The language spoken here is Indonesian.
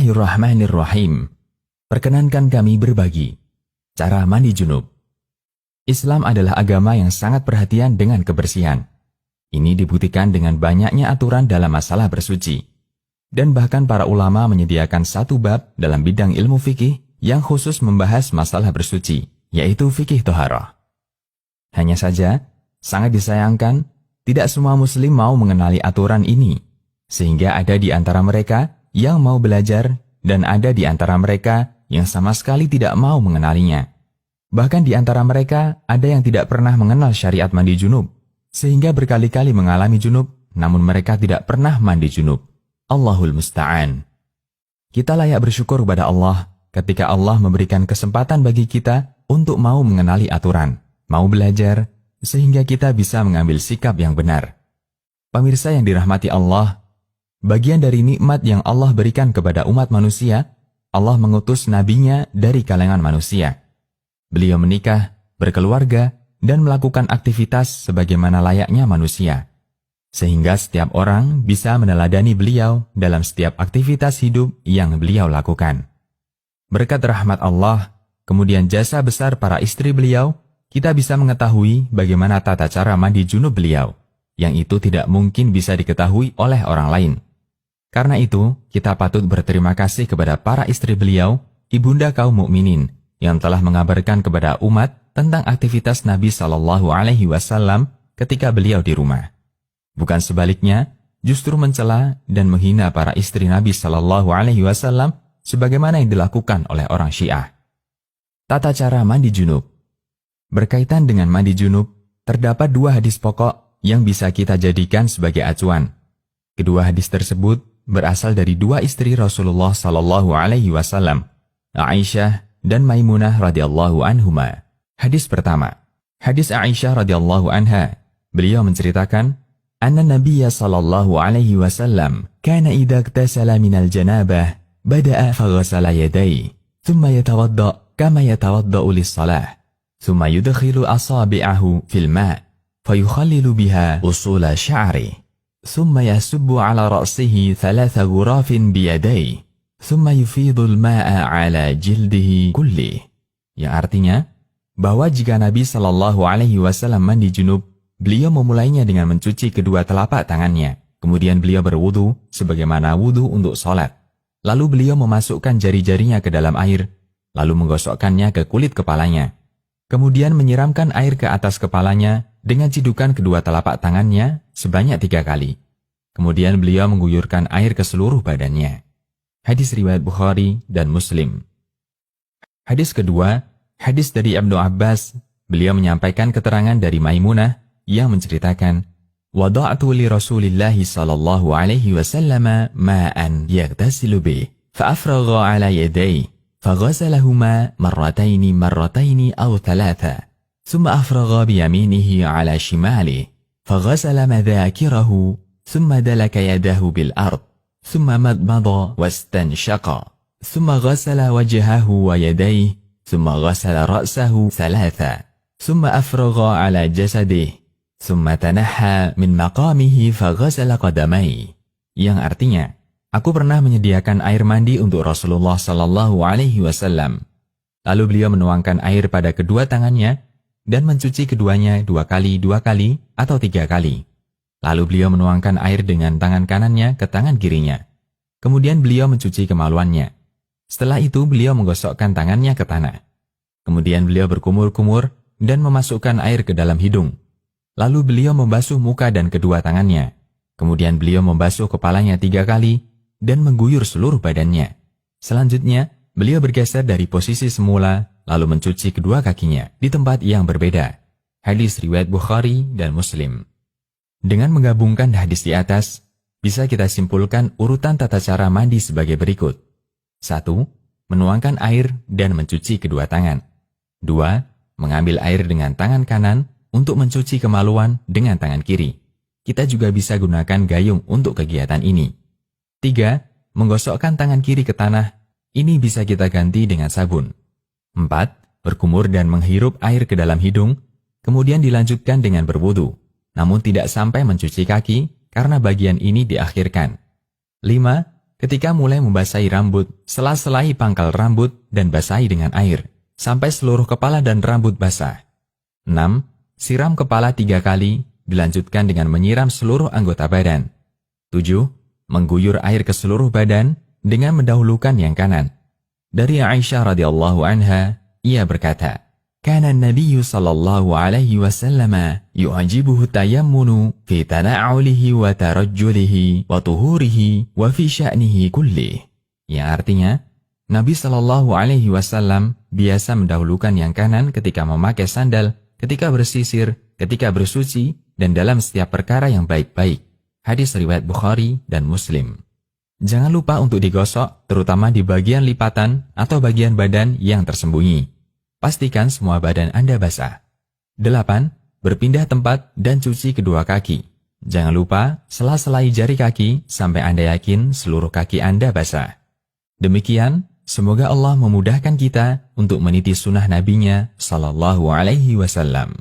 Bismillahirrahmanirrahim. Perkenankan kami berbagi cara mandi junub. Islam adalah agama yang sangat perhatian dengan kebersihan. Ini dibuktikan dengan banyaknya aturan dalam masalah bersuci. Dan bahkan para ulama menyediakan satu bab dalam bidang ilmu fikih yang khusus membahas masalah bersuci, yaitu fikih toharah. Hanya saja, sangat disayangkan, tidak semua muslim mau mengenali aturan ini, sehingga ada di antara mereka yang mau belajar dan ada di antara mereka yang sama sekali tidak mau mengenalinya. Bahkan di antara mereka ada yang tidak pernah mengenal syariat mandi junub, sehingga berkali-kali mengalami junub, namun mereka tidak pernah mandi junub. Allahul Musta'an. Kita layak bersyukur kepada Allah ketika Allah memberikan kesempatan bagi kita untuk mau mengenali aturan, mau belajar, sehingga kita bisa mengambil sikap yang benar. Pemirsa yang dirahmati Allah, bagian dari nikmat yang Allah berikan kepada umat manusia, Allah mengutus nabinya dari kalangan manusia. Beliau menikah, berkeluarga, dan melakukan aktivitas sebagaimana layaknya manusia. Sehingga setiap orang bisa meneladani beliau dalam setiap aktivitas hidup yang beliau lakukan. Berkat rahmat Allah, kemudian jasa besar para istri beliau, kita bisa mengetahui bagaimana tata cara mandi junub beliau, yang itu tidak mungkin bisa diketahui oleh orang lain. Karena itu, kita patut berterima kasih kepada para istri beliau, ibunda kaum mukminin, yang telah mengabarkan kepada umat tentang aktivitas Nabi Shallallahu Alaihi Wasallam ketika beliau di rumah. Bukan sebaliknya, justru mencela dan menghina para istri Nabi Shallallahu Alaihi Wasallam sebagaimana yang dilakukan oleh orang Syiah. Tata cara mandi junub. Berkaitan dengan mandi junub, terdapat dua hadis pokok yang bisa kita jadikan sebagai acuan. Kedua hadis tersebut berasal dari dua istri Rasulullah Shallallahu Alaihi Wasallam, Aisyah dan Maimunah radhiyallahu anhuma. Hadis pertama, hadis Aisyah radhiyallahu anha. Beliau menceritakan, anna Nabiyya sallallahu alaihi wasallam kana idza iktasala minal janabah bada'a faghasala yadayhi, thumma yatawadda kama yatawadda'u lis-shalah, thumma yudkhilu asabi'ahu fil ma' fayukhallilu biha usula sya'ri. ثم يسب على رأسه 3 غراف بيديه ثم يفيض الماء على جلده كله. Yang artinya bahwa jika Nabi Shallallahu Alaihi Wasallam mandi junub, beliau memulainya dengan mencuci kedua telapak tangannya, kemudian beliau berwudu sebagaimana wudu untuk sholat, lalu beliau memasukkan jari-jarinya ke dalam air, lalu menggosokkannya ke kulit kepalanya, kemudian menyiramkan air ke atas kepalanya dengan cidukan kedua telapak tangannya sebanyak 3 kali. Kemudian beliau mengguyurkan air ke seluruh badannya. Hadis riwayat Bukhari dan Muslim. Hadis kedua, hadis dari Ibnu Abbas, beliau menyampaikan keterangan dari Maimunah yang menceritakan, wada'tu li Rasulillahi sallallahu alaihi wasallam ma'an yaghtasilu bih, fa'afragha ala yadayhi, faghasalahuma marrataini aw 3. ثم أفرغ بيمينه على شماله فغسل مذاكره ثم دلك يده بالأرض ثم مضمض واستنشق ثم غسل وجهه ويديه ثم غسل رأسه 3 ثم أفرغ على جسده ثم تنحى من مقامه فغسل قدميه. Yang artinya, aku pernah menyediakan air mandi untuk Rasulullah Sallallahu Alaihi Wasallam. Lalu beliau menuangkan air pada kedua tangannya dan mencuci keduanya 2 kali atau 3 kali. Lalu beliau menuangkan air dengan tangan kanannya ke tangan kirinya. Kemudian beliau mencuci kemaluannya. Setelah itu beliau menggosokkan tangannya ke tanah. Kemudian beliau berkumur-kumur dan memasukkan air ke dalam hidung. Lalu beliau membasuh muka dan kedua tangannya. Kemudian beliau membasuh kepalanya 3 kali dan mengguyur seluruh badannya. Selanjutnya, beliau bergeser dari posisi semula, lalu mencuci kedua kakinya di tempat yang berbeda. Hadis riwayat Bukhari dan Muslim. Dengan menggabungkan hadis di atas, bisa kita simpulkan urutan tata cara mandi sebagai berikut. 1. Menuangkan air dan mencuci kedua tangan. 2. Mengambil air dengan tangan kanan untuk mencuci kemaluan dengan tangan kiri. Kita juga bisa gunakan gayung untuk kegiatan ini. 3. Menggosokkan tangan kiri ke tanah. Ini bisa kita ganti dengan sabun. 4. Berkumur dan menghirup air ke dalam hidung, kemudian dilanjutkan dengan berwudu, namun tidak sampai mencuci kaki karena bagian ini diakhirkan. 5. Ketika mulai membasahi rambut, sela-selai pangkal rambut dan basahi dengan air, sampai seluruh kepala dan rambut basah. 6. Siram kepala 3 kali, dilanjutkan dengan menyiram seluruh anggota badan. 7. Mengguyur air ke seluruh badan dengan mendahulukan yang kanan. Dari Aisyah radhiyallahu anha, ia berkata, "Kana an-nabiy sallallahu alaihi wasallam yu'jibuhu tayammunu fi tana'ulihi wa tarajjulihi wa tuhurihi wa fi sya'nihi kullih." Yang artinya, Nabi sallallahu alaihi wasallam biasa mendahulukan yang kanan ketika memakai sandal, ketika bersisir, ketika bersuci, dan dalam setiap perkara yang baik-baik. Hadis riwayat Bukhari dan Muslim. Jangan lupa untuk digosok, terutama di bagian lipatan atau bagian badan yang tersembunyi. Pastikan semua badan Anda basah. 8. Berpindah tempat dan cuci kedua kaki. Jangan lupa sela-selai jari kaki sampai Anda yakin seluruh kaki Anda basah. Demikian, semoga Allah memudahkan kita untuk meniti sunnah Nabi-Nya Sallallahu Alaihi Wasallam.